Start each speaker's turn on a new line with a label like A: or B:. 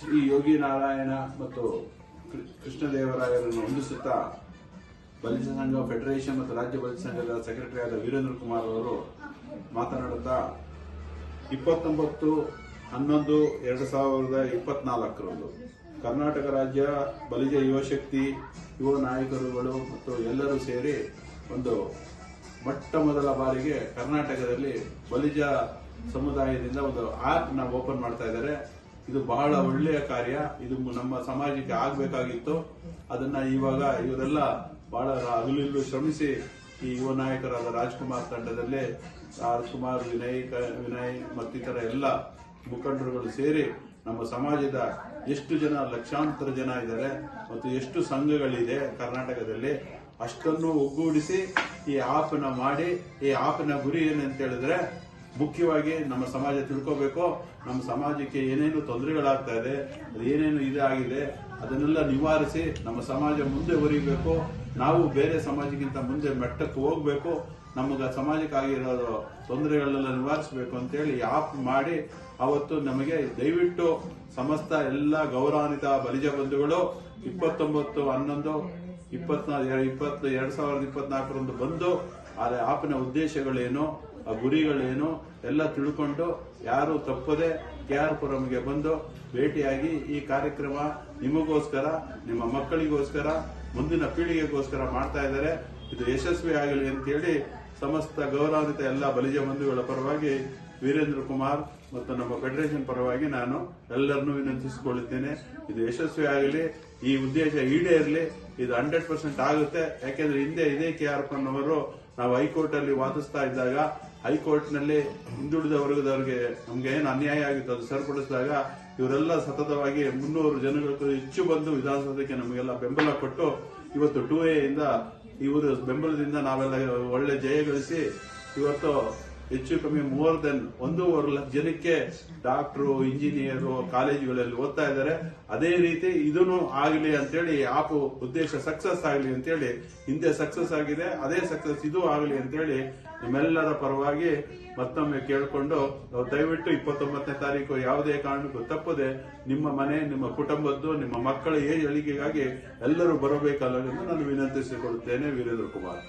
A: ಶ್ರೀ ಯೋಗಿ ನಾರಾಯಣ ಮತ್ತು ಕೃಷ್ಣದೇವರಾಯರನ್ನು ಹೊಂದಿಸುತ್ತಾ ಬಲಿಜ ಸಂಘ ಫೆಡರೇಷನ್ ಮತ್ತು ರಾಜ್ಯ ಬಲಿಜ ಸಂಘದ ಸೆಕ್ರೆಟರಿ ಆದ ವೀರೇಂದ್ರ ಕುಮಾರ್ ಅವರು ಮಾತನಾಡುತ್ತಾ 29/11/2024 ಕರ್ನಾಟಕ ರಾಜ್ಯ ಬಲಿಜ ಯುವಶಕ್ತಿ ಯುವ ನಾಯಕರುಗಳು ಮತ್ತು ಎಲ್ಲರೂ ಸೇರಿ ಒಂದು ಮೊಟ್ಟ ಮೊದಲ ಬಾರಿಗೆ ಕರ್ನಾಟಕದಲ್ಲಿ ಬಲಿಜ ಸಮುದಾಯದಿಂದ ಒಂದು ಆಪ್ ನ ಓಪನ್ ಮಾಡ್ತಾ ಇದ್ದಾರೆ. ಇದು ಬಹಳ ಒಳ್ಳೆಯ ಕಾರ್ಯ. ಇದು ನಮ್ಮ ಸಮಾಜಕ್ಕೆ ಆಗಬೇಕಾಗಿತ್ತು. ಅದನ್ನ ಇವಾಗ ಇವರೆಲ್ಲ ಬಹಳ ಹಗಲಿರುಳು ಶ್ರಮಿಸಿ ಈ ಯುವ ನಾಯಕರಾದ ರಾಜ್ಕುಮಾರ್ ತಂಡದಲ್ಲಿ ರಾಜ್ಕುಮಾರ್, ವಿನಯ್ ಮತ್ತಿತರ ಎಲ್ಲ ಮುಖಂಡರುಗಳು ಸೇರಿ ನಮ್ಮ ಸಮಾಜದ ಎಷ್ಟು ಜನ ಲಕ್ಷಾಂತರ ಜನ ಇದ್ದಾರೆ ಮತ್ತು ಎಷ್ಟು ಸಂಘಗಳಿದೆ ಕರ್ನಾಟಕದಲ್ಲಿ ಅಷ್ಟನ್ನು ಒಗ್ಗೂಡಿಸಿ ಈ ಆಪ್ ನ ಮಾಡಿ, ಈ ಆಪ್ ನ ಗುರಿ ಏನಂತ ಹೇಳಿದ್ರೆ ಮುಖ್ಯವಾಗಿ ನಮ್ಮ ಸಮಾಜ ತಿಳ್ಕೋಬೇಕು. ನಮ್ಮ ಸಮಾಜಕ್ಕೆ ಏನೇನು ತೊಂದರೆಗಳಾಗ್ತಾ ಇದೆ, ಏನೇನು ಇದಾಗಿದೆ ಅದನ್ನೆಲ್ಲ ನಿವಾರಿಸಿ ನಮ್ಮ ಸಮಾಜ ಮುಂದೆ ಒರಿಬೇಕು. ನಾವು ಬೇರೆ ಸಮಾಜಕ್ಕಿಂತ ಮುಂದೆ ಮಟ್ಟಕ್ಕೆ ಹೋಗ್ಬೇಕು. ನಮಗ ಸಮಾಜಕ್ಕಾಗಿರೋ ತೊಂದರೆಗಳನ್ನೆಲ್ಲ ನಿವಾರಿಸಬೇಕು ಅಂತೇಳಿ ಆಪ್ ಮಾಡಿ ಅವತ್ತು ನಮಗೆ ದಯವಿಟ್ಟು ಸಮಸ್ತ ಎಲ್ಲ ಗೌರವಾನ್ವಿತ ಬಲಿಜ ಬಂಧುಗಳು 29/11/2024 ಬಂದು ಆ ಆಪ್ನ ಉದ್ದೇಶಗಳೇನು, ಆ ಗುರಿಗಳೇನು ಎಲ್ಲ ತಿಳ್ಕೊಂಡು ಯಾರು ತಪ್ಪದೆ KR ಪುರಂಗೆ ಬಂದು ಭೇಟಿಯಾಗಿ ಈ ಕಾರ್ಯಕ್ರಮ ನಿಮಗೋಸ್ಕರ, ನಿಮ್ಮ ಮಕ್ಕಳಿಗೋಸ್ಕರ, ಮುಂದಿನ ಪೀಳಿಗೆಗೋಸ್ಕರ ಮಾಡ್ತಾ ಇದ್ದಾರೆ. ಇದು ಯಶಸ್ವಿ ಆಗಲಿ ಅಂತೇಳಿ ಸಮಸ್ತ ಗೌರವಾನ್ವಿತ ಎಲ್ಲ ಬಲಿಜ ಬಂಧುಗಳ ಪರವಾಗಿ ವೀರೇಂದ್ರ ಕುಮಾರ್ ಮತ್ತು ನಮ್ಮ ಫೆಡರೇಷನ್ ಪರವಾಗಿ ನಾನು ಎಲ್ಲರನ್ನೂ ವಿನಂತಿಸಿಕೊಳ್ಳುತ್ತೇನೆ. ಇದು ಯಶಸ್ವಿ ಆಗಲಿ, ಈ ಉದ್ದೇಶ ಈಡೇರಲಿ. ಇದು 100% ಆಗುತ್ತೆ. ಯಾಕೆಂದ್ರೆ ಹಿಂದೆ ಇದೇ KR ಪುರನವರು ನಾವು ಹೈಕೋರ್ಟ್ ಅಲ್ಲಿ ವಾದಿಸ್ತಾ ಇದ್ದಾಗ ಹೈಕೋರ್ಟ್ ನಲ್ಲಿ ಹಿಂದುಳಿದ ವರ್ಗದವರಿಗೆ ನಮ್ಗೆ ಏನು ಅನ್ಯಾಯ ಆಗಿತ್ತು ಅದು ಸರಿಪಡಿಸಿದಾಗ ಇವರೆಲ್ಲ ಸತತವಾಗಿ 300 ಜನಗಳಿಗೂ ಹೆಚ್ಚು ಬಂದು ವಿಧಾನಸೌಧಕ್ಕೆ ನಮಗೆಲ್ಲ ಬೆಂಬಲ ಕೊಟ್ಟು ಇವತ್ತು 2A ಇಂದ ಇವರು ಬೆಂಬಲದಿಂದ ನಾವೆಲ್ಲ ಒಳ್ಳೆ ಜಯ ಗಳಿಸಿ ಇವತ್ತು ಹೆಚ್ಚು ಕಮ್ಮಿ ಮೋರ್ ದೆನ್ 1.5 ಲಕ್ಷ ಜನಕ್ಕೆ ಡಾಕ್ಟರು, ಇಂಜಿನಿಯರು ಕಾಲೇಜುಗಳಲ್ಲಿ ಓದ್ತಾ ಇದ್ದಾರೆ. ಅದೇ ರೀತಿ ಇದನ್ನು ಆಗಲಿ ಅಂತೇಳಿ ಆಪ್ ಉದ್ದೇಶ ಸಕ್ಸಸ್ ಆಗಲಿ ಅಂತೇಳಿ ಹಿಂದೆ ಸಕ್ಸಸ್ ಆಗಿದೆ, ಅದೇ ಸಕ್ಸಸ್ ಇದು ಆಗಲಿ ಅಂತೇಳಿ ನಿಮ್ಮೆಲ್ಲರ ಪರವಾಗಿ ಮತ್ತೊಮ್ಮೆ ಕೇಳಿಕೊಂಡು ದಯವಿಟ್ಟು 29ನೇ ತಾರೀಕು ಯಾವುದೇ ಕಾರಣಕ್ಕೂ ತಪ್ಪದೆ ನಿಮ್ಮ ಮನೆ, ನಿಮ್ಮ ಕುಟುಂಬದ್ದು, ನಿಮ್ಮ ಮಕ್ಕಳ ಏಳಿಗೆಗಾಗಿ ಎಲ್ಲರೂ ಬರಬೇಕಲ್ಲ ಎಂದು ನಾನು ವಿನಂತಿಸಿಕೊಳ್ಳುತ್ತೇನೆ. ವೀರೇಂದ್ರ ಕುಮಾರ್.